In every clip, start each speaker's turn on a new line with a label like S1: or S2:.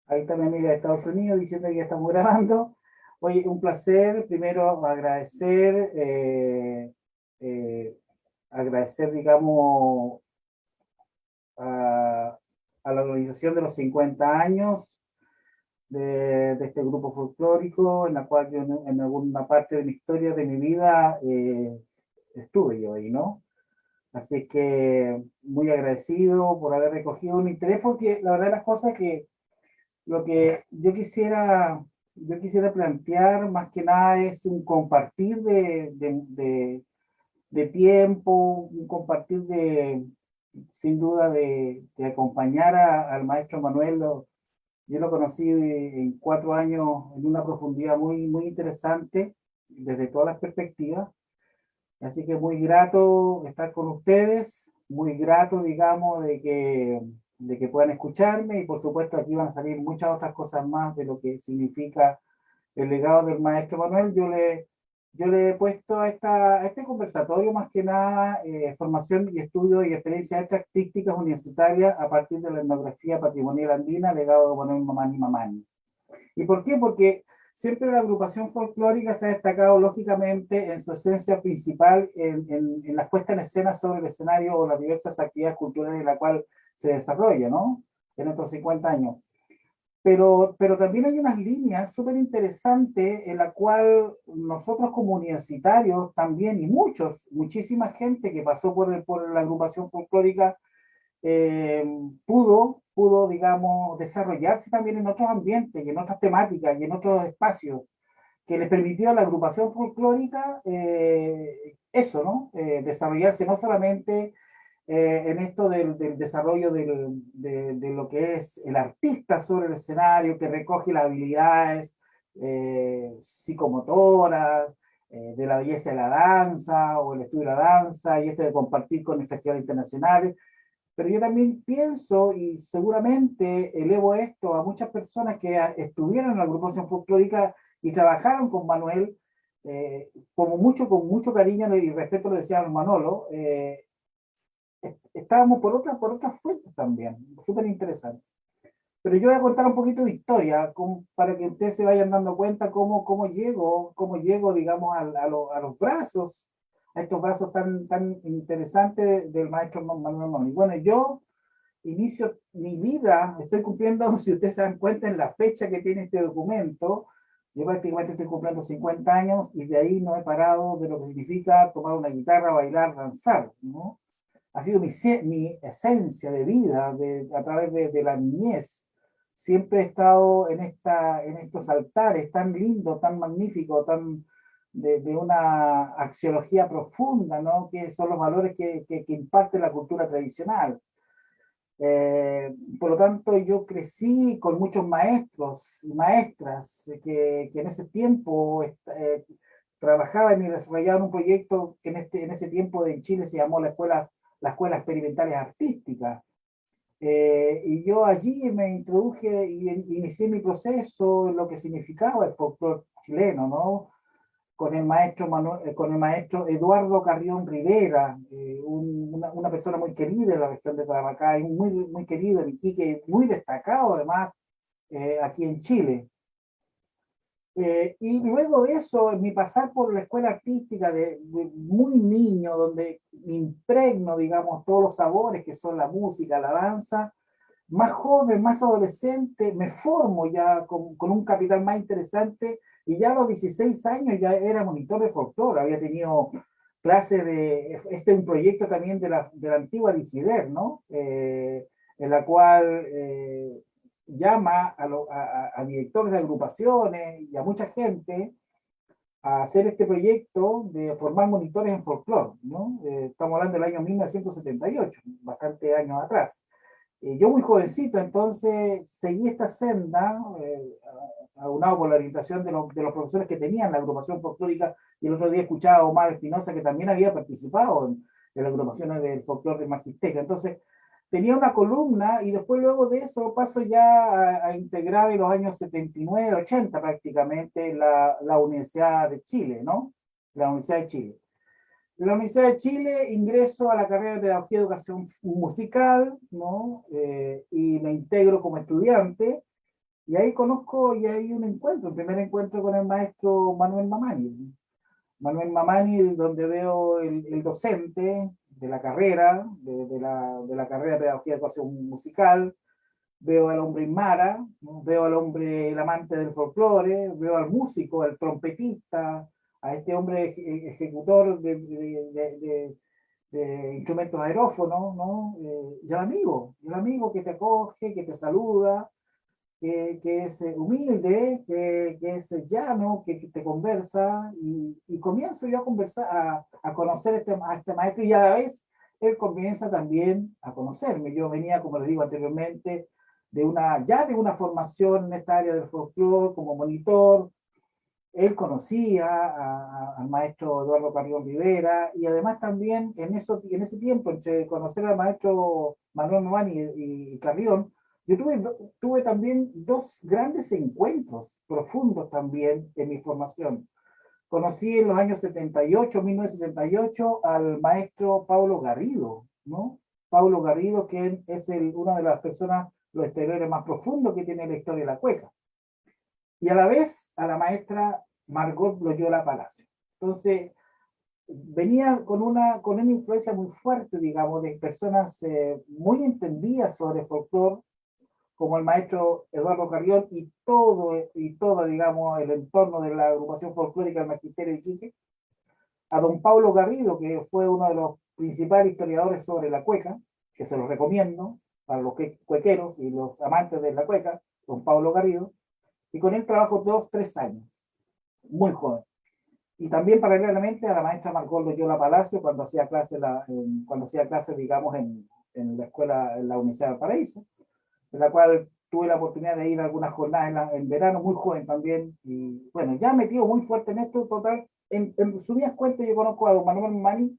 S1: Ahí está mi amiga de Estados Unidos diciendo que ya estamos grabando. Oye, un placer. Primero eh, agradecer, digamos, a, a la organización de los 50 años de este grupo folclórico, en la cual yo en alguna parte de mi historia, de mi vida, estuve yo ahí, ¿no? Así que muy agradecido por haber recogido un interés, porque la verdad las cosas es que lo que yo quisiera plantear más que nada es un compartir de tiempo, un compartir sin duda, de acompañar al maestro Manuel. Yo lo conocí en 4 años en una profundidad muy interesante desde todas las perspectivas. Así que muy grato estar con ustedes, muy grato, digamos, de que puedan escucharme y por supuesto aquí van a salir muchas otras cosas más de lo que significa el legado del maestro Manuel. Yo le he puesto a este conversatorio más que nada formación y estudio y experiencias artísticas universitarias a partir de la etnografía patrimonial andina, legado de Manuel Mamani Mamani. ¿Y por qué? Porque siempre la agrupación folclórica se ha destacado lógicamente en su esencia principal en la puesta en escena sobre el escenario o las diversas actividades culturales en la cual se desarrolla, ¿no? En estos 50 años. Pero también hay unas líneas súper interesantes en la cual nosotros como universitarios también, y muchísima gente que pasó por la agrupación folclórica eh, digamos, desarrollarse también en otros ambientes y en otras temáticas y en otros espacios, que le permitió a la agrupación folclórica eso, ¿no? Desarrollarse no solamente en esto del desarrollo de lo que es el artista sobre el escenario, que recoge las habilidades psicomotoras, de la belleza de la danza o el estudio de la danza y esto de compartir con festivales internacionales, pero yo también pienso y seguramente elevo esto a muchas personas que estuvieron en la agrupación folclórica y trabajaron con Manuel, con mucho cariño y respeto, lo decía Manolo, estábamos por otras fuentes también, súper interesante. Pero yo voy a contar un poquito de historia para que ustedes se vayan dando cuenta cómo llego, digamos, a los brazos, a estos brazos tan interesantes del maestro Manuel Moni. Bueno, yo inicio mi vida, estoy cumpliendo, si ustedes se dan cuenta, en la fecha que tiene este documento, yo prácticamente estoy cumpliendo 50 años y de ahí no he parado de lo que significa tomar una guitarra, bailar, danzar, ¿no? Ha sido mi esencia de vida a través de la niñez. Siempre he estado en estos altares tan lindos, tan magníficos, de una axiología profunda, ¿no? Que son los valores que imparte la cultura tradicional. Por lo tanto, yo crecí con muchos maestros y maestras que en ese tiempo trabajaban y desarrollaban un proyecto que en ese tiempo en Chile se llamó la Escuela Experimentales Artísticas. Y yo allí me introduje y inicié mi proceso en lo que significaba el folclore chileno, ¿no? Con el maestro Eduardo Carrión Rivera, una persona muy querida en la región de Tarapacá, y muy querido en Iquique, muy destacado además aquí en Chile. Y luego de eso, en mi pasar por la escuela artística de muy niño, donde me impregno, digamos, todos los sabores que son la música, la danza, más joven, más adolescente, me formo ya con un capital más interesante y ya a los 16 años ya era monitor de folclore, había tenido clases este es un proyecto también de la antigua Digider, ¿no? En la cual llama a directores de agrupaciones y a mucha gente a hacer este proyecto de formar monitores en folclore, ¿no? Estamos hablando del año 1978, bastante años atrás. Yo muy jovencito, entonces seguí esta senda, aunado por la orientación de los profesores que tenían la agrupación folclórica, y el otro día escuchaba a Omar Espinosa, que también había participado en las agrupaciones del folclore de Magisterio. Entonces, tenía una columna y después luego de eso paso ya a integrar en los años 79, 80 prácticamente la Universidad de Chile, ¿no? La Universidad de Chile. En la Universidad de Chile ingreso a la carrera de Pedagogía y Educación Musical, ¿no? Y me integro como estudiante Y ahí conozco, y hay un encuentro, el primer encuentro con el maestro Manuel Mamani. Manuel Mamani, donde veo el docente de la carrera, de la carrera de Pedagogía de Educación Musical, veo al hombre Inmara, ¿no? Veo al hombre, el amante del folclore, veo al músico, al trompetista, a este hombre ejecutor de instrumentos aerófonos, ¿no? Y el amigo que te acoge, que te saluda, que es humilde, que es llano, que te conversa, y comienzo yo a conversar, a conocer a este maestro, y a la vez él comienza también a conocerme. Yo venía, como les digo anteriormente, ya de una formación en esta área del folclore como monitor. Él conocía al maestro Eduardo Carrión Rivera, y además también en ese tiempo, entre conocer al maestro Manuel Novani y Carrión, yo tuve también dos grandes encuentros profundos también en mi formación. Conocí en los años 78, 1978, al maestro Paulo Garrido, ¿no? Paulo Garrido, que es una de las personas, los exteriores más profundos que tiene la historia de la cueca, y a la vez a la maestra Margot Loyola Palacio. Entonces, venía con una influencia muy fuerte, digamos, de personas muy entendidas sobre folclore, como el maestro Eduardo Carrión y todo, digamos, el entorno de la agrupación folclórica del Magisterio de Iquique, a don Pablo Garrido, que fue uno de los principales historiadores sobre la cueca, que se los recomiendo para los cuequeros y los amantes de la cueca, don Pablo Garrido, y con él trabajo 2, 3 años, muy joven. Y también paralelamente a la maestra Margot Loyola Palacio cuando hacía clases, digamos, en la escuela, en la Universidad del Paraíso, en la cual tuve la oportunidad de ir a algunas jornadas en verano, muy joven también, y bueno, ya metido muy fuerte en esto, total, en subidas cuentas yo conozco a don Manuel Mani,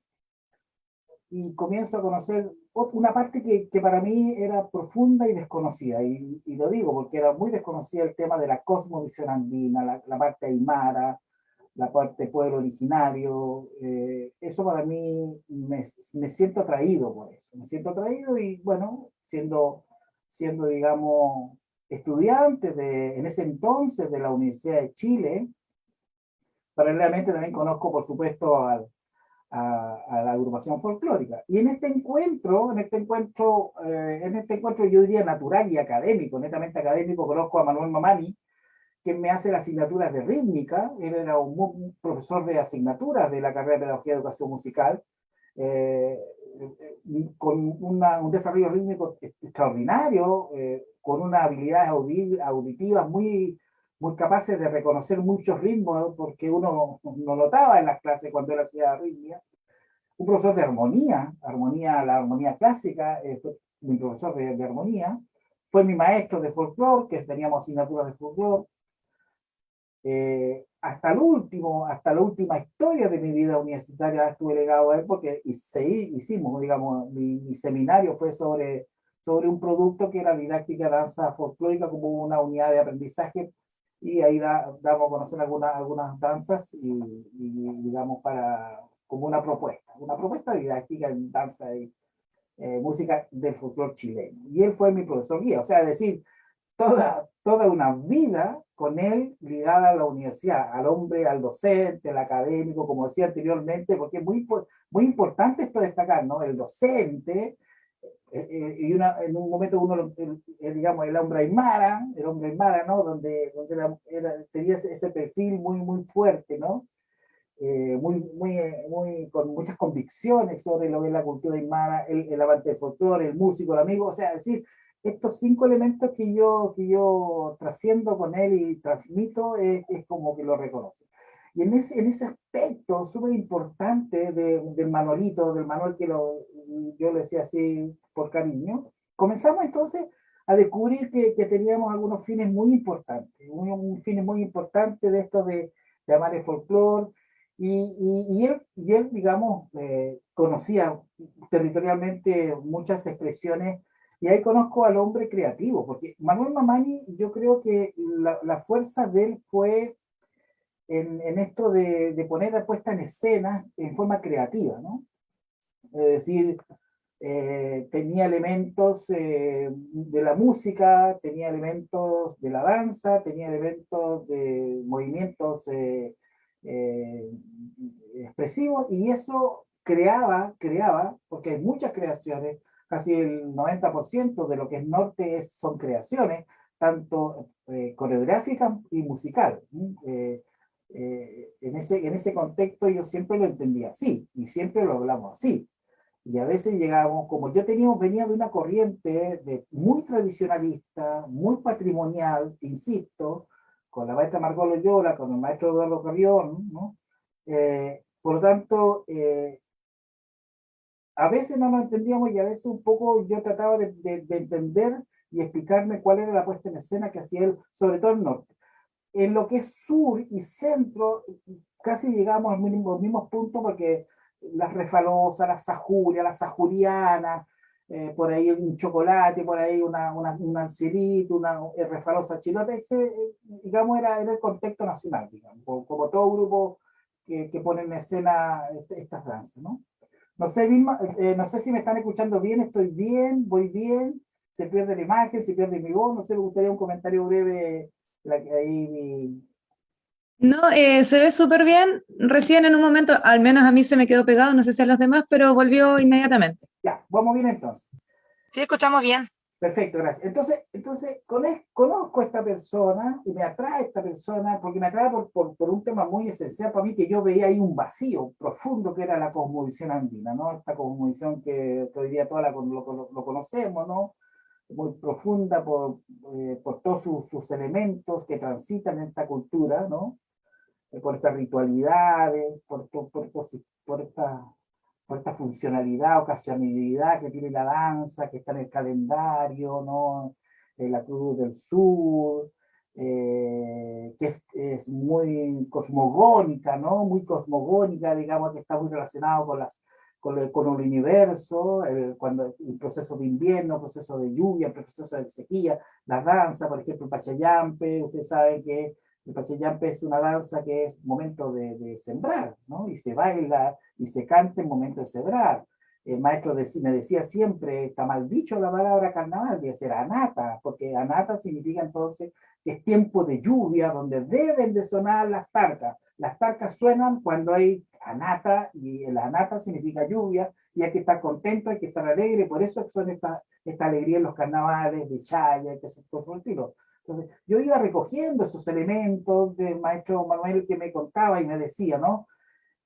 S1: y comienzo a conocer una parte que para mí era profunda y desconocida, y lo digo porque era muy desconocida el tema de la cosmovisión andina, la parte aymara, la parte pueblo originario. Eso para mí me siento atraído por eso, me siento atraído, y bueno, digamos, estudiante en ese entonces de la Universidad de Chile, paralelamente también conozco, por supuesto, a la agrupación folclórica. Y en este encuentro yo diría natural y académico, netamente académico, conozco a Manuel Mamani, que me hace las asignaturas de rítmica. Él era un profesor de asignaturas de la carrera de Pedagogía de Educación Musical, eh, con un desarrollo rítmico extraordinario, con unas habilidades auditivas muy capaces de reconocer muchos ritmos, porque uno no notaba en las clases cuando él hacía rítmica. Un profesor de la armonía clásica, fue mi profesor de armonía. Fue mi maestro de folclore, que teníamos asignaturas de folclore. Hasta la última historia de mi vida universitaria estuve legado a él, porque hicimos, digamos, mi seminario fue sobre un producto que era didáctica danza folclórica como una unidad de aprendizaje, y ahí damos a conocer algunas danzas digamos, como una propuesta didáctica en danza y música del folclore chileno. Y él fue mi profesor guía, o sea, es decir, toda una vida con él ligada a la universidad, al hombre, al docente, al académico, como decía anteriormente, porque es muy importante esto destacar, ¿no? El docente, en un momento digamos, el hombre aymara, ¿no? Donde tenía ese perfil muy fuerte, ¿no? Con muchas convicciones sobre lo que es la cultura aymara, el amante del folclore, el músico, el amigo, o sea, es decir, estos 5 elementos que yo trasciendo con él y transmito, es como que lo reconoce. Y en ese aspecto súper importante del Manolito, del Manuel, yo le decía así por cariño, comenzamos entonces a descubrir que teníamos algunos fines muy importantes, fines muy importantes de esto de amar el folclore. Y él, digamos, conocía territorialmente muchas expresiones, y ahí conozco al hombre creativo, porque Manuel Mamani, yo creo que la fuerza de él fue en esto de poner la puesta en escena en forma creativa, ¿no? Es decir, tenía elementos de la música, tenía elementos de la danza, tenía elementos de movimientos eh, expresivos, y eso porque hay muchas creaciones, casi el 90% de lo que es Norte son creaciones, tanto coreográficas y musical. En ese contexto yo siempre lo entendía así, y siempre lo hablamos así. Y a veces llegábamos, como yo venía de una corriente muy tradicionalista, muy patrimonial, insisto, con la maestra Margot Loyola, con el maestro Eduardo Carrión, ¿no? Por lo tanto, a veces no nos entendíamos, y a veces un poco yo trataba de entender y explicarme cuál era la puesta en escena que hacía él, sobre todo el norte. En lo que es sur y centro, casi llegamos a los mismos puntos, porque las refalosas, las sajurias, las sajurianas, por ahí un chocolate, por ahí una chilito, una refalosa chilota, digamos, era el contexto nacional, digamos, como todo grupo que pone en escena estas danzas, ¿no? No sé, Vilma, no sé si me están escuchando bien, estoy bien, voy bien, se pierde la imagen, se pierde mi voz, no sé, me gustaría un comentario breve, ahí.
S2: No, se ve súper bien. Recién en un momento, al menos a mí se me quedó pegado, no sé si a los demás, pero volvió inmediatamente.
S1: Ya, vamos bien entonces.
S2: Sí, escuchamos bien.
S1: Perfecto, gracias. Entonces conozco a esta persona y me atrae esta persona, porque me atrae por un tema muy esencial para mí, que yo veía ahí un vacío profundo que era la cosmovisión andina, ¿no? Esta cosmovisión que hoy día toda lo conocemos, ¿no? Muy profunda por todos sus elementos que transitan en esta cultura, ¿no? Por estas ritualidades, por esta funcionalidad, ocasionalidad que tiene la danza, que está en el calendario, ¿no? La Cruz del Sur, que es muy cosmogónica, ¿no? Muy cosmogónica, digamos, que está muy relacionado con el universo, cuando el proceso de invierno, el proceso de lluvia, el proceso de sequía, la danza, por ejemplo, el Pachayampe, usted sabe que el Pachayampe es una danza que es momento de sembrar, ¿no? Y se baila y se canta en momento de sembrar. El maestro me decía siempre, está mal dicho la palabra carnaval, debe ser anata, porque anata significa entonces que es tiempo de lluvia, donde deben de sonar las tarcas. Las tarcas suenan cuando hay anata, y el anata significa lluvia, y hay que estar contento, hay que estar alegre, por eso son esta alegría en los carnavales de Chaya, que se por el estilo. Entonces, yo iba recogiendo esos elementos del maestro Manuel que me contaba y me decía, ¿no?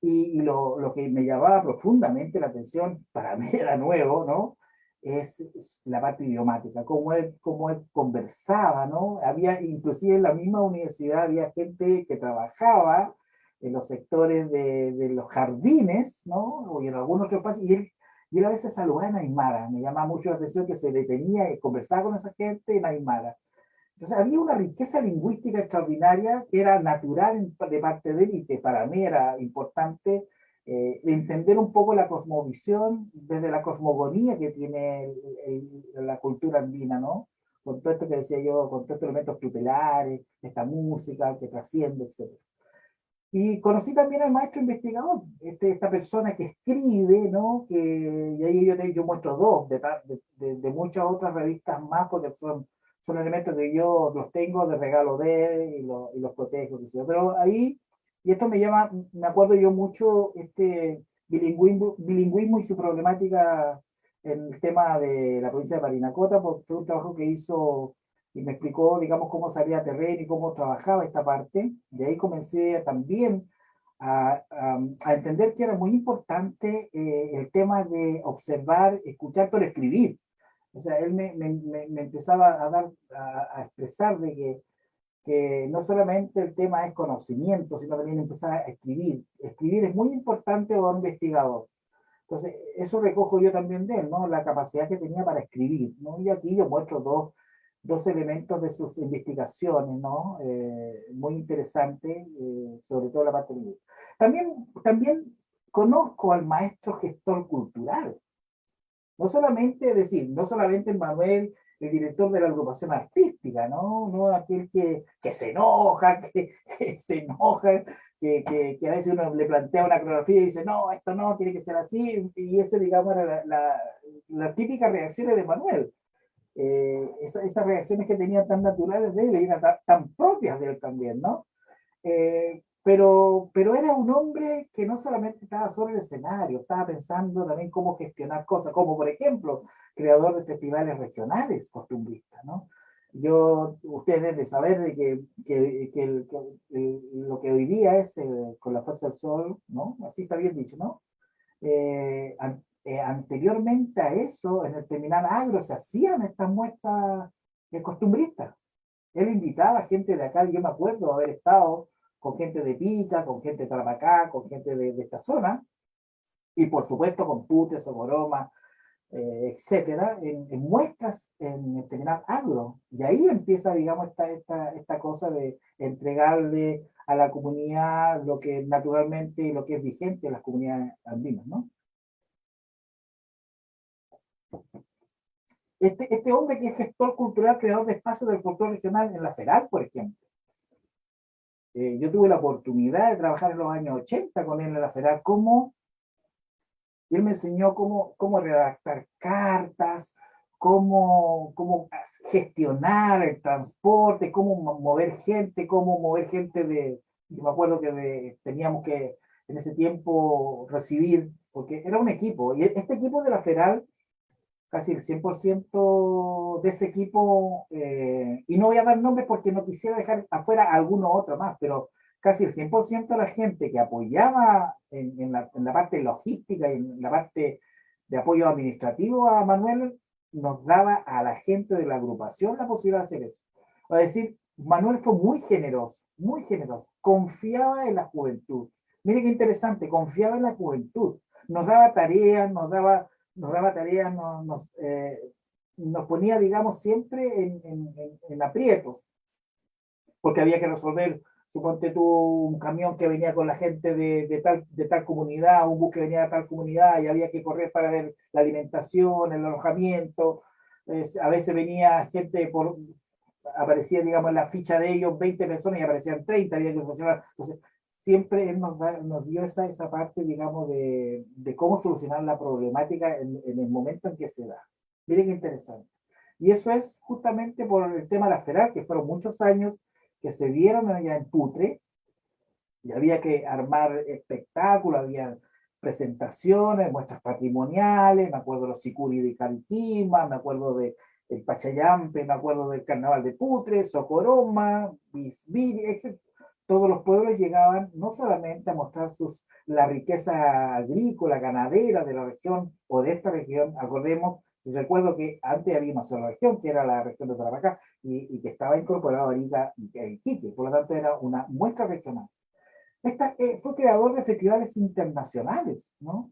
S1: Lo que me llamaba profundamente la atención, para mí era nuevo, ¿no? Es la parte idiomática, cómo él conversaba, ¿no? Había, inclusive en la misma universidad, había gente que trabajaba en los sectores de los jardines, ¿no? O en algunos otros espacios, y él a veces saludaba en Aymara. Me llama mucho la atención que se detenía y conversaba con esa gente en Aymara. Entonces había una riqueza lingüística extraordinaria que era natural de parte de él, y que para mí era importante entender un poco la cosmovisión desde la cosmogonía que tiene la cultura andina, ¿no? Con todo esto que decía yo, con todos estos elementos tutelares, esta música que trasciende, etc. Y conocí también al maestro investigador, esta persona que escribe, ¿no? Y ahí yo muestro dos, de muchas otras revistas más, porque son elementos que yo los tengo de regalo de él, y los protejo, qué sé yo. Pero ahí, y esto me acuerdo yo mucho, este bilingüismo y su problemática en el tema de la provincia de Parinacota, porque fue un trabajo que hizo y me explicó, digamos, cómo salía a terreno y cómo trabajaba esta parte. De ahí comencé también a entender que era muy importante el tema de observar, escuchar, pero escribir. O sea, él me empezaba a expresar de que no solamente el tema es conocimiento, sino también empezar a escribir. Escribir es muy importante para un investigador. Entonces, eso recojo yo también de él, ¿no? La capacidad que tenía para escribir, ¿no? Y aquí yo muestro dos elementos de sus investigaciones, ¿no? Muy interesantes, sobre todo la parte de... También conozco al maestro gestor cultural. No solamente, es decir, no solamente Manuel, el director de la agrupación artística, ¿no? No aquel que se enoja, que se enoja, que a veces uno le plantea una coreografía y dice, no, esto no, tiene que ser así, y ese, digamos, era la típica reacciones de Manuel. Esas reacciones que tenía tan naturales de él, y eran tan propias de él también, ¿no? Pero era un hombre que no solamente estaba sobre el escenario, estaba pensando también cómo gestionar cosas, como por ejemplo, creador de festivales regionales costumbristas, ¿no? Ustedes deben de saber de lo que hoy día es con la Fuerza del Sol, ¿no? Así está bien dicho, ¿no? Anteriormente a eso, en el terminal agro se hacían estas muestras costumbristas. Él invitaba gente de acá, yo me acuerdo haber estado con gente de Pica, con gente de Tarapacá, con gente de esta zona, y por supuesto con Putes, Socoroma, etcétera, en muestras en el terminal agro. Y ahí empieza, digamos, esta cosa de entregarle a la comunidad lo que naturalmente, lo que es vigente en las comunidades andinas, ¿no? Este hombre que es gestor cultural, creador de espacios del folclore regional en la FERAL, por ejemplo. Yo tuve la oportunidad de trabajar en los años 80 con él en la FERAL, él me enseñó cómo redactar cartas, cómo gestionar el transporte, cómo mover gente yo me acuerdo que teníamos que en ese tiempo recibir, porque era un equipo, y este equipo de la FERAL casi el 100% de ese equipo, y no voy a dar nombres porque no quisiera dejar afuera a alguno otro más, pero casi el 100% de la gente que apoyaba en la parte logística y en la parte de apoyo administrativo a Manuel, nos daba a la gente de la agrupación la posibilidad de hacer eso. Es decir, Manuel fue muy generoso, confiaba en la juventud. Mire qué interesante, confiaba en la juventud. Nos daba tareas, nos ponía, digamos, siempre en aprietos, porque había que resolver, suponte tú, un camión que venía con la gente de tal comunidad, un bus que venía de tal comunidad, y había que correr para ver la alimentación, el alojamiento. A veces venía gente aparecía, digamos, en la ficha de ellos 20 personas y aparecían 30, había que solucionar. Entonces, siempre él nos dio esa parte, digamos, de cómo solucionar la problemática en el momento en que se da. Miren qué interesante. Y eso es justamente por el tema de la FERAL, que fueron muchos años que se dieron allá en Putre, y había que armar espectáculos, había presentaciones, muestras patrimoniales, me acuerdo de los Sicuri de Cariquima, me acuerdo de el Pachayampe, me acuerdo del Carnaval de Putre, Socoroma, Bisbiri, etc. Todos los pueblos llegaban no solamente a mostrar la riqueza agrícola, ganadera de la región o de esta región, acordemos, recuerdo que antes había una sola región, que era la región de Tarapacá, y que estaba incorporada ahorita a Iquique, por lo tanto era una muestra regional. Fue creador de festivales internacionales, ¿no?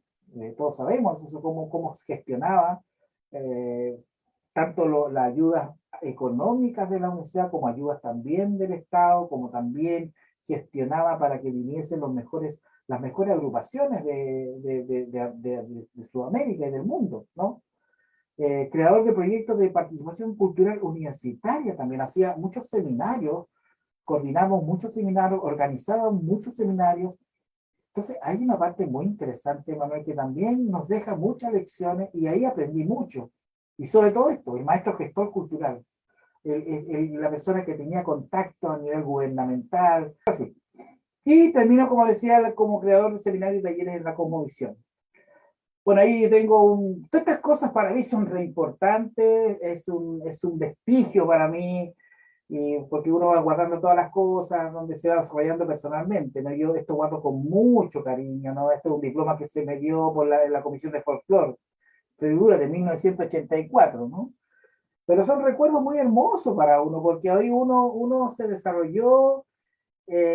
S1: Todos sabemos eso, cómo se gestionaba eh, tanto las ayudas económicas de la universidad como ayudas también del Estado, como también gestionaba para que viniesen las mejores agrupaciones de Sudamérica y del mundo, ¿no? Creador de proyectos de participación cultural universitaria, también hacía muchos seminarios, coordinamos muchos seminarios, organizábamos muchos seminarios. Entonces, hay una parte muy interesante, Manuel, que también nos deja muchas lecciones y ahí aprendí mucho. Y sobre todo esto, el maestro gestor cultural, la persona que tenía contacto a nivel gubernamental, así. Y termino, como decía, como creador de seminarios y talleres en la Cosmovisión. Bueno, ahí todas estas cosas para mí son re importantes, es un vestigio para mí, porque uno va guardando todas las cosas donde se va desarrollando personalmente, ¿no? Yo esto guardo con mucho cariño, ¿no? Este es un diploma que se me dio por la Comisión de Folclore, figura de 1984, ¿no? Pero son recuerdos muy hermosos para uno, porque hoy uno se desarrolló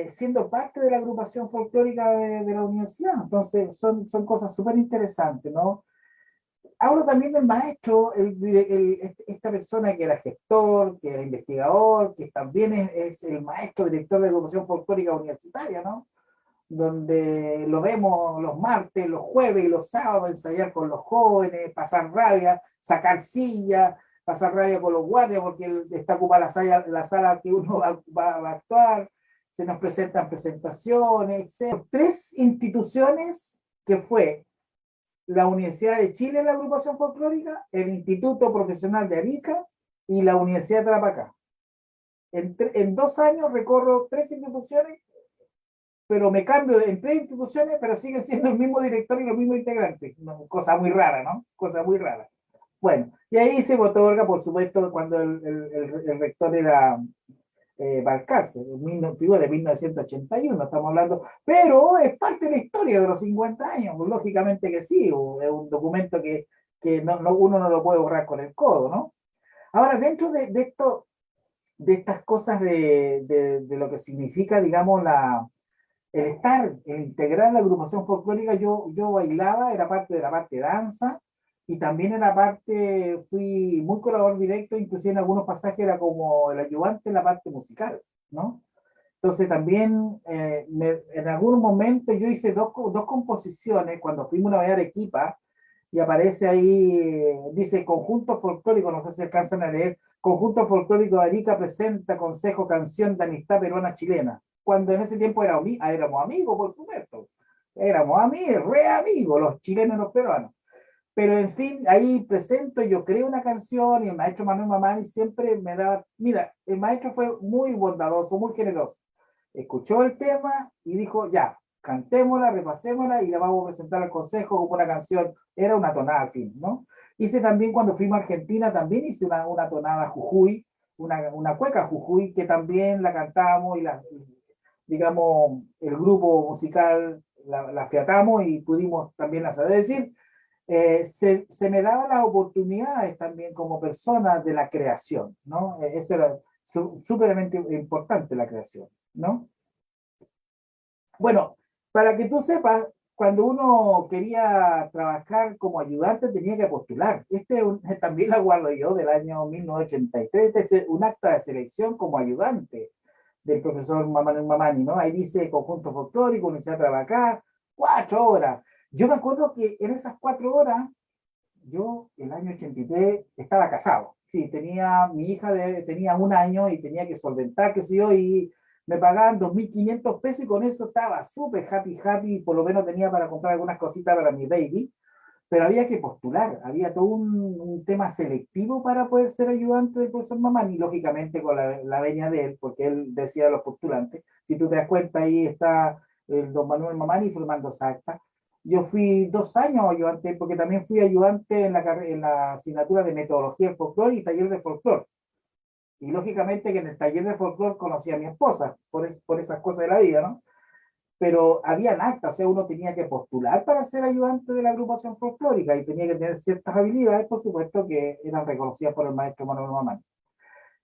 S1: siendo parte de la agrupación folclórica de la universidad, entonces son cosas súper interesantes, ¿no? Hablo también del maestro, esta persona que era gestor, que era investigador, que también es el maestro director de la educación folclórica universitaria, ¿no? Donde lo vemos los martes, los jueves y los sábados ensayar con los jóvenes, pasar rabia, sacar silla, pasar rabia con los guardias porque está ocupada la sala que uno va a actuar, se nos presentan presentaciones, etc. Tres instituciones que fue la Universidad de Chile, la agrupación folclórica, el Instituto Profesional de Arica y la Universidad de Tarapacá. En 2 años recorro tres instituciones, pero me cambio en tres instituciones, pero siguen siendo el mismo director y los mismos integrantes. No, cosa muy rara, ¿no? Cosa muy rara. Bueno, y ahí se otorga, por supuesto, cuando el rector era Balcarce, figura de 1981, estamos hablando, pero es parte de la historia de los 50 años, pues, lógicamente que sí, es un documento que uno no lo puede borrar con el codo, ¿no? Ahora, dentro de esto, de estas cosas de lo que significa, digamos, el integrar la agrupación folclórica, yo bailaba, era parte de la parte de danza, y también en la parte, fui muy colaborador directo, inclusive en algunos pasajes era como el ayudante en la parte musical, ¿no? Entonces también en algún momento yo hice dos composiciones cuando fuimos a bailar Arequipa, y aparece ahí, dice Conjunto Folclórico, no sé si alcanzan a leer, Conjunto Folclórico de Arica presenta Consejo Canción de Amistad Peruana Chilena, cuando en ese tiempo éramos amigos, por supuesto, éramos amigos, re amigos, los chilenos y los peruanos. Pero en fin, ahí presento, yo creo una canción y el maestro Manuel Mamani siempre me da, mira, el maestro fue muy bondadoso, muy generoso. Escuchó el tema y dijo, ya, cantémosla, repasémosla y la vamos a presentar al consejo como una canción, era una tonada al fin, ¿no? Hice también cuando fuimos a Argentina, también hice una tonada Jujuy, una cueca Jujuy, que también la cantamos y digamos, el grupo musical la fiatamos y pudimos también hacer. Es decir, se me daban las oportunidades también como persona de la creación, ¿no? Eso era súpermente importante, la creación, ¿no? Bueno, para que tú sepas, cuando uno quería trabajar como ayudante tenía que postular. También la guardo yo del año 1983, este es un acta de selección como ayudante del profesor Manuel Mamani, ¿no? Ahí dice conjunto folclórico, Universidad de Trabajar, 4 horas. Yo me acuerdo que en esas 4 horas yo, el año 83, estaba casado. Sí, mi hija tenía 1 año y tenía que solventar, qué sé yo, y me pagaban 2.500 pesos y con eso estaba súper happy, por lo menos tenía para comprar algunas cositas para mi baby, pero había que postular, había todo un tema selectivo para poder ser ayudante del profesor Mamani, y lógicamente con la venia de él, porque él decía a los postulantes. Si tú te das cuenta, ahí está el don Manuel Mamani formando esa acta. Yo fui 2 años ayudante, porque también fui ayudante en la asignatura de metodología del folclore y taller de folclore. Y lógicamente que en el taller de folclore conocí a mi esposa, por esas cosas de la vida, ¿no? Pero había actas, o sea, uno tenía que postular para ser ayudante de la agrupación folclórica y tenía que tener ciertas habilidades, por supuesto, que eran reconocidas por el maestro Manuel Mamani.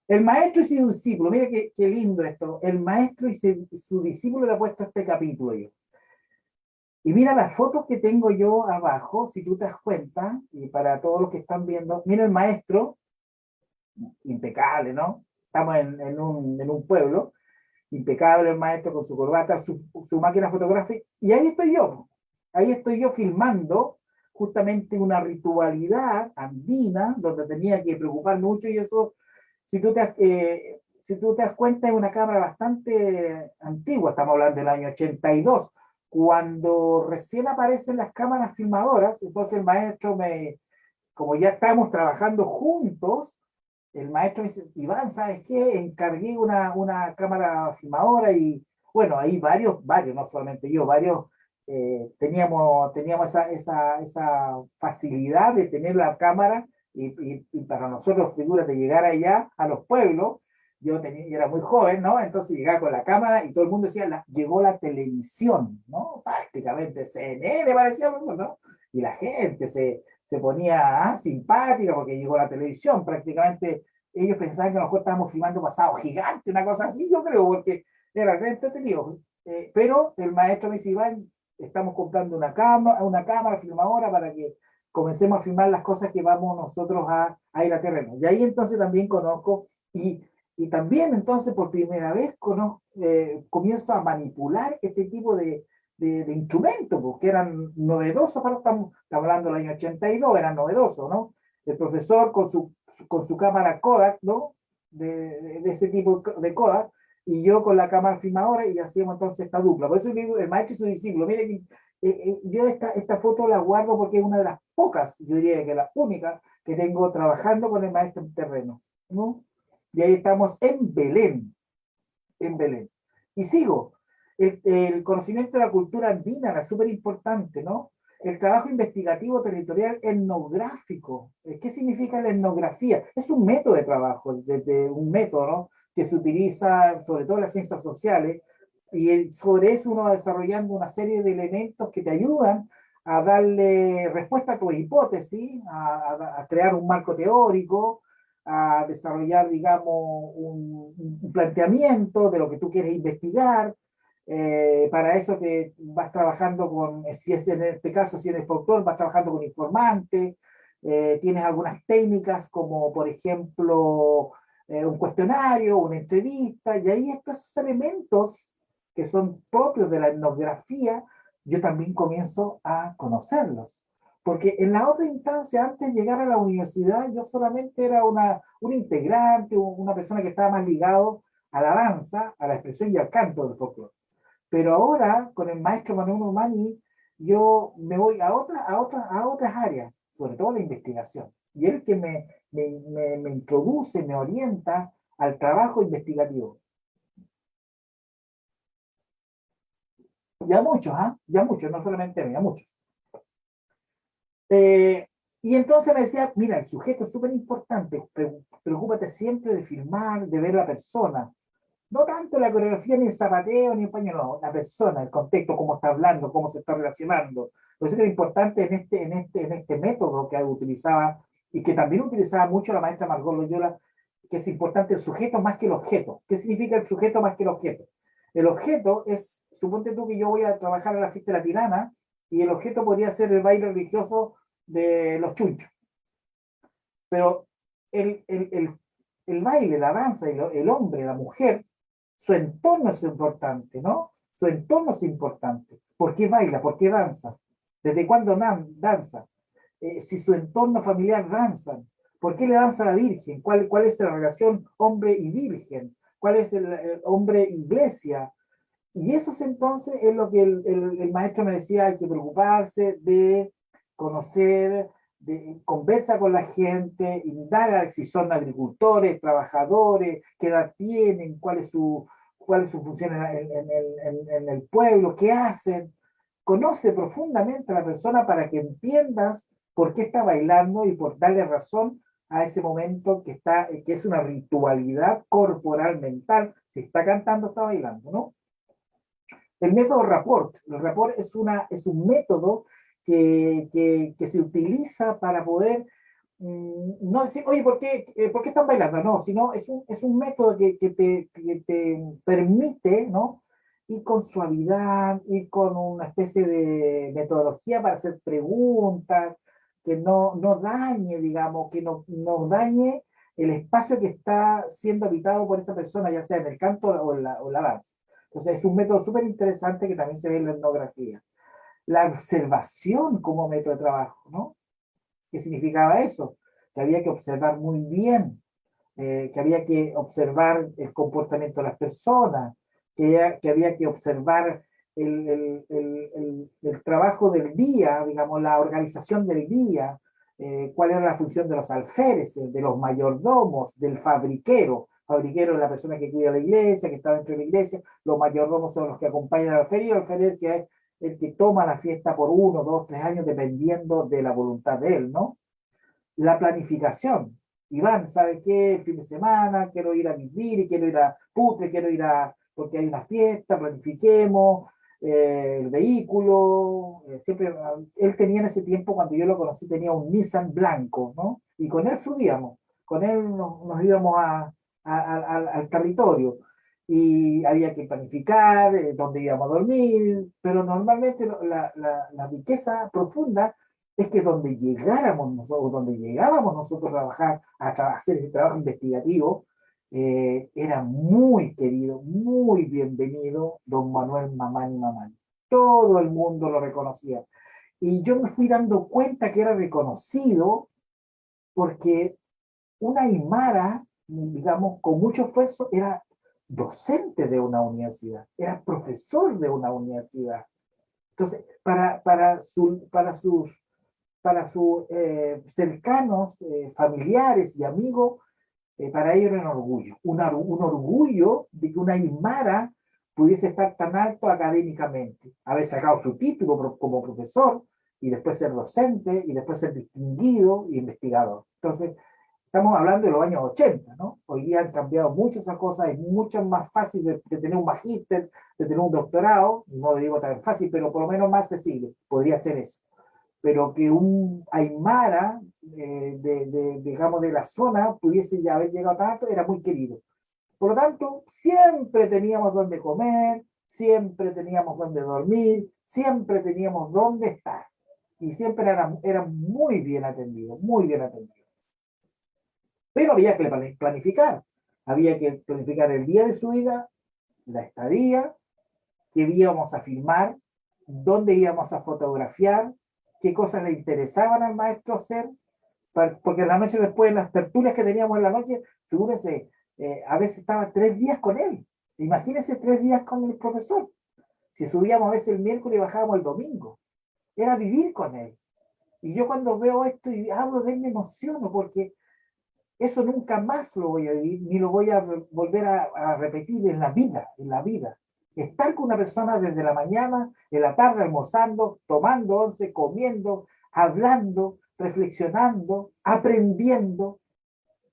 S1: El maestro y su discípulo, mira qué lindo esto, el maestro y su discípulo le ha puesto este capítulo ellos. Y mira las fotos que tengo yo abajo, si tú te das cuenta, y para todos los que están viendo, mira el maestro, impecable, ¿no? Estamos en un pueblo, impecable el maestro con su corbata, su máquina fotográfica, y ahí estoy yo filmando justamente una ritualidad andina donde tenía que preocupar mucho y eso, si tú te das cuenta, es una cámara bastante antigua, estamos hablando del año 82, cuando recién aparecen las cámaras filmadoras, entonces el maestro como ya estamos trabajando juntos, el maestro me dice, Iván, ¿sabes qué? Encargué una cámara filmadora y bueno, ahí varios, no solamente yo, varios teníamos esa facilidad de tener la cámara y para nosotros, figuras de llegar allá a los pueblos, yo era muy joven, ¿no? Entonces llegaba con la cámara y todo el mundo decía, llegó la televisión, ¿no? Prácticamente CNN parecía eso, ¿no? Y la gente se ponía simpática porque llegó la televisión, prácticamente ellos pensaban que a lo mejor estábamos filmando pasado gigante, una cosa así, yo creo, porque era re entretenido. Pero el maestro me dice, Iván, estamos comprando una cámara filmadora para que comencemos a filmar las cosas que vamos nosotros a ir a terreno. Y ahí entonces también conozco, y también entonces por primera vez comienzo a manipular este tipo de instrumentos, porque eran novedosos, estamos hablando del año 82, eran novedosos, ¿no? El profesor con su cámara Kodak, ¿no? De ese tipo de Kodak, y yo con la cámara filmadora, y hacíamos entonces esta dupla. Por eso digo, el maestro y su discípulo. Mire que yo esta foto la guardo porque es una de las pocas, yo diría que la única, que tengo trabajando con el maestro en terreno, ¿no? Y ahí estamos en Belén, en Belén. Y sigo, el conocimiento de la cultura andina era súper importante, ¿no? El trabajo investigativo territorial etnográfico. ¿Qué significa la etnografía? Es un método de trabajo, desde un método, ¿no? Que se utiliza sobre todo en las ciencias sociales, y sobre eso uno va desarrollando una serie de elementos que te ayudan a darle respuesta a tu hipótesis, a crear un marco teórico, a desarrollar, digamos, un planteamiento de lo que tú quieres investigar. Para eso que vas trabajando con, si es en este caso, si eres folclore, vas trabajando con informantes, tienes algunas técnicas como, por ejemplo, un cuestionario, una entrevista, y ahí estos elementos que son propios de la etnografía, yo también comienzo a conocerlos. Porque en la otra instancia, antes de llegar a la universidad, yo solamente era un integrante, una persona que estaba más ligado a la danza, a la expresión y al canto del folclore. Pero ahora, con el maestro Manuel Umani, yo me voy a otras áreas, sobre todo la investigación. Y él que me introduce, me orienta al trabajo investigativo. Ya muchos, ¿ah? Ya muchos, no solamente a mí, ya muchos. Eh, y entonces me decía, mira, el sujeto es súper importante, preocúpate siempre de filmar, de ver la persona. No tanto la coreografía, ni el zapateo, ni el paño, no, la persona, el contexto, cómo está hablando, cómo se está relacionando. Por eso es que lo importante en este método que utilizaba, y que también utilizaba mucho la maestra Margot Loyola, que es importante el sujeto más que el objeto. ¿Qué significa el sujeto más que el objeto? El objeto es, suponte tú que yo voy a trabajar en la fiesta de la tirana, y el objeto podría ser el baile religioso de los chunchos. Pero el, el, el, el baile, la danza, el hombre, la mujer, su entorno es importante, ¿no? Su entorno es importante. ¿Por qué baila? ¿Por qué danza? ¿Desde cuándo danza? Si su entorno familiar danza, ¿por qué le danza a la Virgen? ¿Cuál es la relación hombre y virgen? ¿Cuál es el hombre iglesia? Y eso es entonces es lo que el maestro me decía, hay que preocuparse de conocer, de conversa con la gente, indaga si son agricultores, trabajadores, qué edad tienen, cuál es su función en el pueblo, qué hacen. Conoce profundamente a la persona para que entiendas por qué está bailando y por darle razón a ese momento que es una ritualidad corporal mental. Si está cantando, está bailando, ¿no? El método rapport. El rapport es un método que se utiliza para poder no decir, oye, ¿por qué están bailando? No, sino es un método que te permite, ¿no? Ir con suavidad, ir con una especie de metodología para hacer preguntas, que no dañe, digamos, que no dañe el espacio que está siendo habitado por esa persona, ya sea en el canto o la danza. Entonces es un método súper interesante que también se ve en la etnografía. La observación como método de trabajo, ¿no? ¿Qué significaba eso? Que había que observar muy bien, que había que observar el comportamiento de las personas, que había que observar el trabajo del día, digamos, la organización del día, cuál era la función de los alféreces, de los mayordomos, del fabriquero. Fabriquero es la persona que cuida la iglesia, que está dentro de la iglesia, los mayordomos son los que acompañan al alférez, y el alférez que es el que toma la fiesta por 1, 2, 3 años, dependiendo de la voluntad de él, ¿no? La planificación. Iván, ¿sabes qué? El fin de semana quiero ir a vivir y quiero ir a Putre, quiero ir porque hay una fiesta, planifiquemos, el vehículo. Siempre, él tenía en ese tiempo, cuando yo lo conocí, tenía un Nissan blanco, ¿no? Y con él subíamos, con él nos íbamos al territorio. Y había que planificar dónde íbamos a dormir, pero normalmente la riqueza profunda es que donde llegáramos nosotros, donde llegábamos nosotros a trabajar, hacer ese trabajo investigativo, era muy querido, muy bienvenido don Manuel Mamani Mamani. Todo el mundo lo reconocía. Y yo me fui dando cuenta que era reconocido porque una Aymara, digamos, con mucho esfuerzo, era docente de una universidad, era profesor de una universidad. Entonces, para sus cercanos, familiares y amigos, para ellos era un orgullo. Un orgullo de que una Aymara pudiese estar tan alto académicamente, haber sacado su título como profesor y después ser docente y después ser distinguido e investigador. Entonces, estamos hablando de los años 80, ¿no? Hoy día han cambiado muchas esas cosas, es mucho más fácil de tener un magíster, de tener un doctorado, no digo tan fácil, pero por lo menos más accesible, podría ser eso. Pero que un Aymara, digamos, de la zona pudiese ya haber llegado tanto, era muy querido. Por lo tanto, siempre teníamos donde comer, siempre teníamos donde dormir, siempre teníamos donde estar. Y siempre eran muy bien atendidos, muy bien atendidos. Pero había que planificar. Había que planificar el día de su vida, la estadía, qué íbamos a filmar, dónde íbamos a fotografiar, qué cosas le interesaban al maestro hacer, porque en la noche después, en las tertulias que teníamos en la noche, figúrese, a veces estaba 3 días con él. Imagínese 3 días con el profesor. Si subíamos a veces el miércoles y bajábamos el domingo. Era vivir con él. Y yo cuando veo esto y hablo de él me emociono porque eso nunca más lo voy a vivir, ni lo voy a volver a repetir en la vida, en la vida. Estar con una persona desde la mañana, en la tarde almorzando, tomando once, comiendo, hablando, reflexionando, aprendiendo,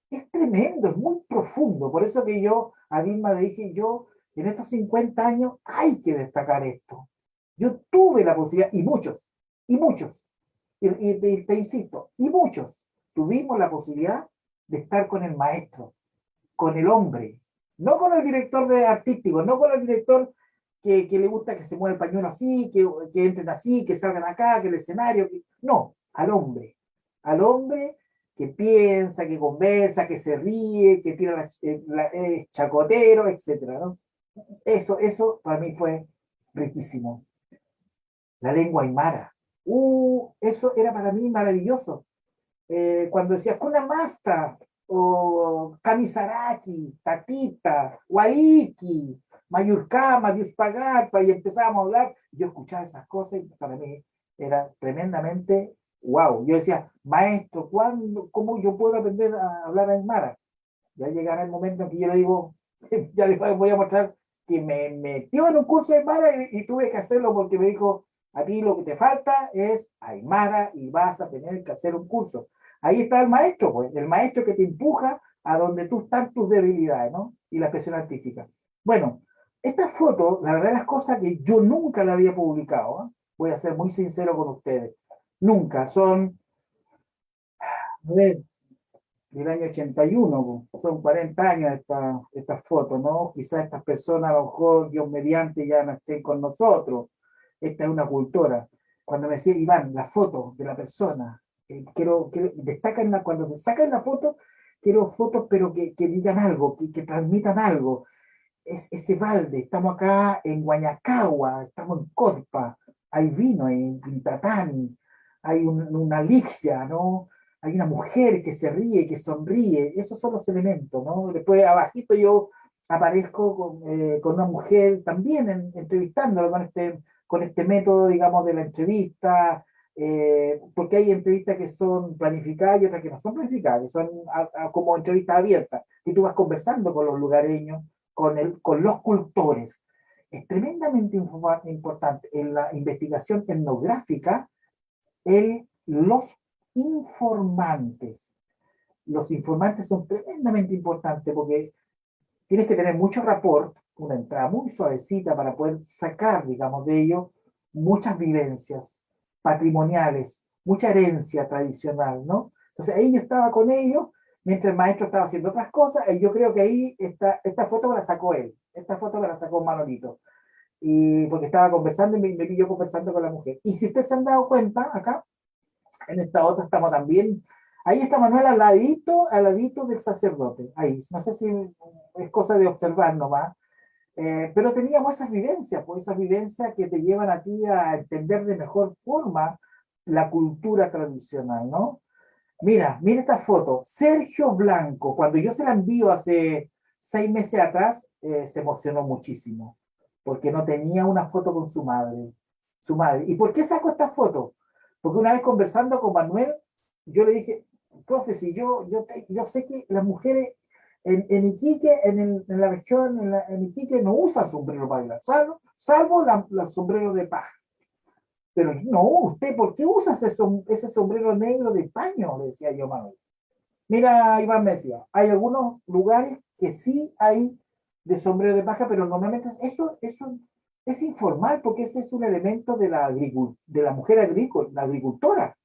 S1: es tremendo, es muy profundo. Por eso que yo a Vilma le dije, yo en estos 50 años hay que destacar esto. Yo tuve la posibilidad, y muchos, y te insisto, y muchos tuvimos la posibilidad de estar con el maestro, con el hombre, no con el director de artístico, no con el director que le gusta que se mueva el pañuelo así, que entren así, que salgan acá, que el escenario, no, al hombre que piensa, que conversa, que se ríe, que tira chacotero, etcétera, ¿no? Eso para mí fue riquísimo. La lengua aymara. Eso era para mí maravilloso. Cuando decías Kuna Masta, o Kamisaraki, Tatita, Waiki, Mayurkama, Diospagarpa, y empezábamos a hablar, yo escuchaba esas cosas y para mí era tremendamente wow. Yo decía, maestro, ¿cómo yo puedo aprender a hablar aymara? Ya llegará el momento en que yo le digo, ya les voy a mostrar que me metió en un curso de Aymara y tuve que hacerlo porque me dijo, a ti lo que te falta es Aymara y vas a tener que hacer un curso. Ahí está el maestro, pues, el maestro que te empuja a donde tú están tus debilidades, ¿no? Y la expresión artística. Bueno, esta foto, la verdad, es cosa que yo nunca la había publicado, ¿eh? Voy a ser muy sincero con ustedes. Nunca, a ver, del año 81, son 40 años estas fotos, ¿no? Quizás estas personas, a lo mejor, Dios mediante, ya no estén con nosotros. Esta es una cultura. Cuando me decía Iván, la foto de la persona, cuando me sacan la foto, quiero fotos, pero que digan algo, que transmitan algo. Ese balde, estamos acá en Guayacagua, estamos en Corpa, hay vino en Quintatani, hay una lixia, ¿no? Hay una mujer que se ríe, que sonríe, esos son los elementos, ¿no? Después abajito yo aparezco con una mujer también entrevistándolo con este método, digamos, de la entrevista, porque hay entrevistas que son planificadas y otras que no son planificadas, que son como entrevistas abiertas, y tú vas conversando con los lugareños, con los cultores. Es tremendamente importante en la investigación etnográfica los informantes. Los informantes son tremendamente importantes porque tienes que tener mucho rapport, una entrada muy suavecita para poder sacar, digamos, de ellos muchas vivencias patrimoniales, mucha herencia tradicional, ¿no? Entonces ahí yo estaba con ellos, mientras el maestro estaba haciendo otras cosas, y yo creo que ahí esta foto me la sacó él, esta foto me la sacó Manolito, y porque estaba conversando y me pilló conversando con la mujer. Y si ustedes se han dado cuenta, acá, en esta otra estamos también, ahí está Manuel al ladito del sacerdote, ahí, no sé si es cosa de observar nomás, pero teníamos esas vivencias, pues esas vivencias que te llevan a ti a entender de mejor forma la cultura tradicional, ¿no? Mira esta foto, Sergio Blanco, cuando yo se la envío hace 6 meses atrás, se emocionó muchísimo, porque no tenía una foto con su madre. Su madre. ¿Y por qué sacó esta foto? Porque una vez conversando con Manuel, yo le dije, profe, si yo sé que las mujeres en Iquique, en la región, en Iquique, no usan sombrero para bailar, salvo los sombreros de paja. Pero no, usted, ¿por qué usa ese sombrero negro de paño? Le decía yo a Manuel. Mira, Iván me decía, hay algunos lugares que sí hay de sombrero de paja, pero normalmente eso es informal, porque ese es un elemento de la mujer agrícola, la agricultora.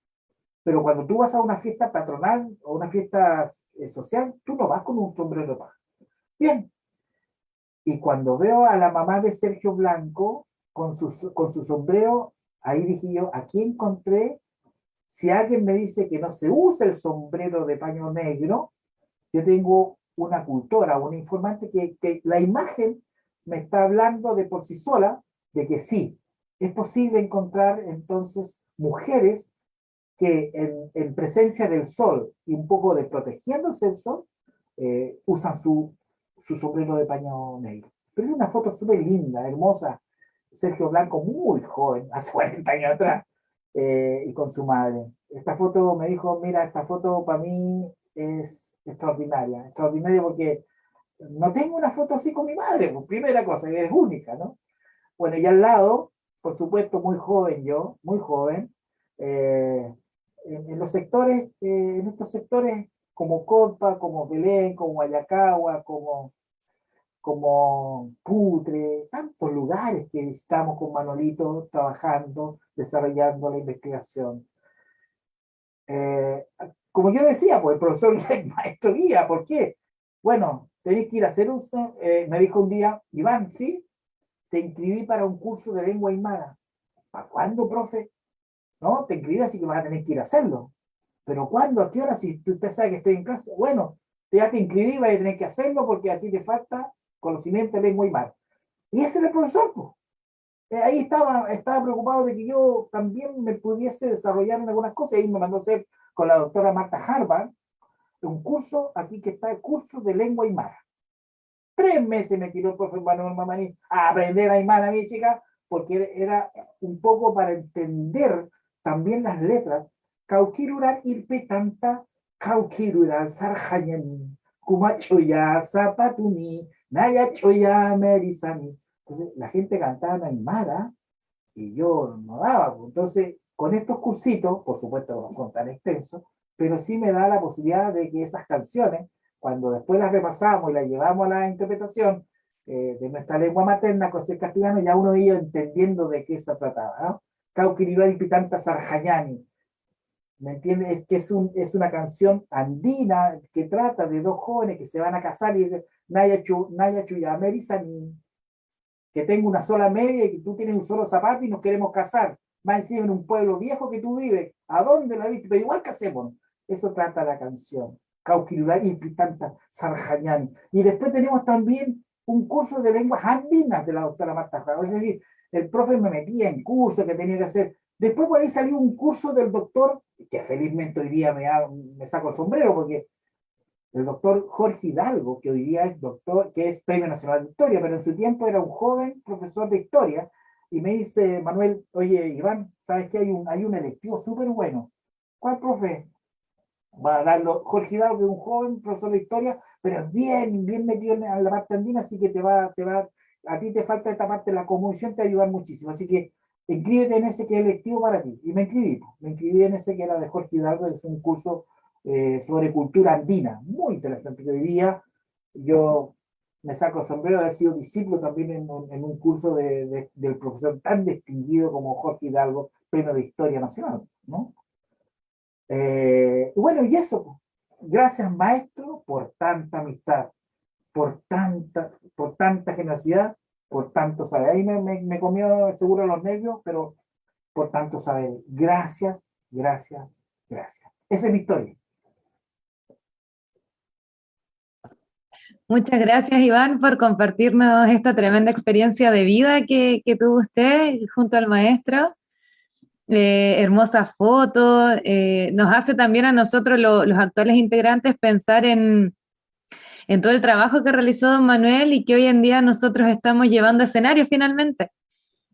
S1: Pero cuando tú vas a una fiesta patronal o una fiesta social, tú no vas con un sombrero de paja. Bien, y cuando veo a la mamá de Sergio Blanco con su sombrero, ahí dije yo, aquí encontré, si alguien me dice que no se usa el sombrero de paño negro, yo tengo una cultora, una informante que la imagen me está hablando de por sí sola de que sí, es posible encontrar entonces mujeres que en presencia del sol y un poco de protegiéndose del sol, usan su sombrero de paño negro. Pero es una foto súper linda, hermosa. Sergio Blanco muy joven, hace 40 años atrás, y con su madre. Esta foto me dijo, mira, esta foto para mí es extraordinaria, extraordinaria porque no tengo una foto así con mi madre, pues, primera cosa, que es única, ¿no? Bueno, y al lado, por supuesto, muy joven yo, muy joven, eh, en los sectores, en estos sectores como Colpa, como Belén, como Guayacagua, como Putre, tantos lugares que visitamos con Manolito trabajando, desarrollando la investigación. Eh, Como yo decía, pues el profesor es maestro guía, ¿por qué? Bueno, tenéis que ir a hacer me dijo un día, Iván, ¿sí? Te inscribí para un curso de lengua aymara. ¿Para cuándo, profe? No, te inscribí, así que vas a tener que ir a hacerlo. ¿Pero cuándo? ¿A qué hora? Si usted sabe que estoy en clase. Bueno, ya te inscribí, vas a tener que hacerlo porque a ti te falta conocimiento de lengua aymara. Y ese era el profesor, pues. Ahí estaba preocupado de que yo también me pudiese desarrollar en algunas cosas. Y ahí me mandó a hacer con la doctora Marta Harvard un curso, aquí que está el curso de lengua aymara. 3 meses me tiró el profe Manuel Mamani a aprender aymara, mi chica, porque era un poco para entender también las letras. Kaukirurar irpetanta, kaukirurar sarjayani, kumachoya zapatuni, nayachoya merisani. Entonces la gente cantaba en aymara y yo no daba. Entonces, con estos cursitos, por supuesto no son tan extensos, pero sí me da la posibilidad de que esas canciones, cuando después las repasamos y las llevamos a la interpretación de nuestra lengua materna, con el castellano, ya uno iba entendiendo de qué se trataba, ¿no? Cauquiribari Pitanta Sarjayani, ¿me entiendes? Es que es una canción andina que trata de dos jóvenes que se van a casar y dicen, Naya Chuyameri que tengo una sola media y que tú tienes un solo zapato y nos queremos casar. Más encima en un pueblo viejo que tú vives. ¿A dónde la viste? Pero igual que hacemos. Eso trata la canción. Cauquirulari y Pitanta Sarjañani. Y después tenemos también un curso de lenguas andinas de la doctora Marta Frao. Es decir, el profe me metía en cursos que tenía que hacer. Después por ahí salió un curso del doctor, que felizmente hoy día me saco el sombrero porque el doctor Jorge Hidalgo, que hoy día es doctor, que es Premio Nacional de Historia, pero en su tiempo era un joven profesor de historia, y me dice, Manuel, oye, Iván, ¿sabes que hay un electivo súper bueno? ¿Cuál, profe? Va a darlo Jorge Hidalgo, que es un joven profesor de historia, pero es bien metido en la parte andina, así que a ti te falta esta parte de la comunicación, te va a ayudar muchísimo. Así que inscríbete en ese que es electivo para ti. Y me inscribí en ese que era de Jorge Hidalgo, es un curso sobre cultura andina, muy interesante. Que hoy día yo me saco el sombrero de haber sido discípulo también en un curso del profesor tan distinguido como Jorge Hidalgo, premio de Historia Nacional, ¿no? Bueno, y eso, gracias maestro por tanta amistad, por tanta generosidad, por tanto saber. Ahí me comió seguro los nervios, pero por tanto saber. Gracias, gracias, gracias. Esa es mi historia.
S2: Muchas gracias, Iván, por compartirnos esta tremenda experiencia de vida que tuvo usted junto al maestro. Hermosas fotos, nos hace también a nosotros los actuales integrantes pensar en todo el trabajo que realizó don Manuel y que hoy en día nosotros estamos llevando a escenario finalmente.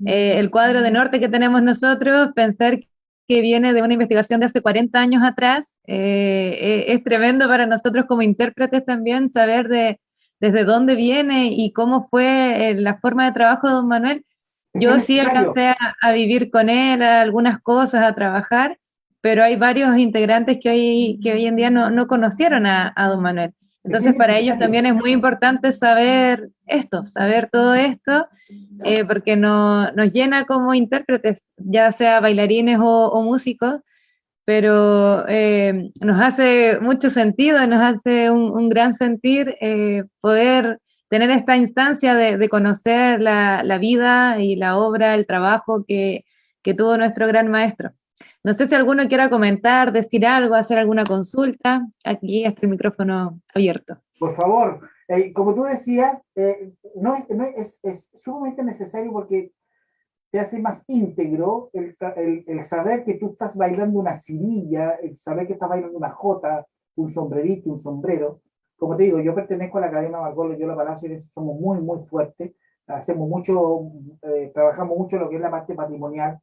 S2: El cuadro de norte que tenemos nosotros, pensar que viene de una investigación de hace 40 años atrás, es tremendo para nosotros como intérpretes también saber desde dónde viene y cómo fue la forma de trabajo de don Manuel.
S1: Es que es
S2: Yo sí
S1: necesario.
S2: alcancé a vivir con él, a algunas cosas, a trabajar, pero hay varios integrantes que hoy en día no conocieron a don Manuel.
S1: Es que es
S2: Entonces, para ellos
S1: necesario.
S2: también es muy importante saber esto, saber todo esto, porque nos llena como intérpretes, ya sea bailarines o músicos, pero nos hace mucho sentido, nos hace un gran sentir poder tener esta instancia de conocer la vida y la obra, el trabajo que tuvo nuestro gran maestro. No sé si alguno quiera comentar, decir algo, hacer alguna consulta. Aquí está el micrófono abierto.
S1: Por favor, como tú decías, es sumamente necesario porque te hace más íntegro el saber que tú estás bailando una cirilla, el saber que estás bailando una jota, un sombrerito, un sombrero. Como te digo, yo pertenezco a la Academia Margot Loyola Palacio y en eso somos muy, muy fuertes. Hacemos mucho, trabajamos mucho lo que es la parte patrimonial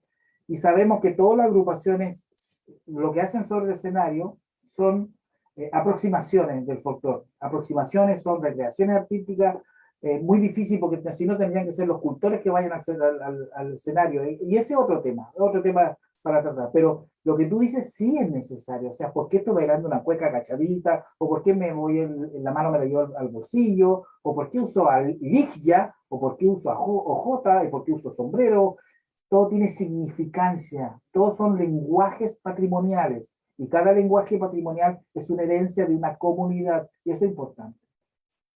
S1: y sabemos que todas las agrupaciones lo que hacen sobre el escenario son aproximaciones del folclore. Aproximaciones son recreaciones artísticas, muy difícil porque si no tendrían que ser los cultores que vayan al escenario. Y ese es otro tema para tratar. Pero lo que tú dices sí es necesario. O sea, ¿por qué estoy bailando una cueca cachadita? ¿O por qué me voy en la mano me la llevo al bolsillo? ¿O por qué uso ligia? ¿O por qué uso ojota? ¿Y por qué uso sombrero? Todo tiene significancia. Todos son lenguajes patrimoniales. Y cada lenguaje patrimonial es una herencia de una comunidad. Y eso es importante.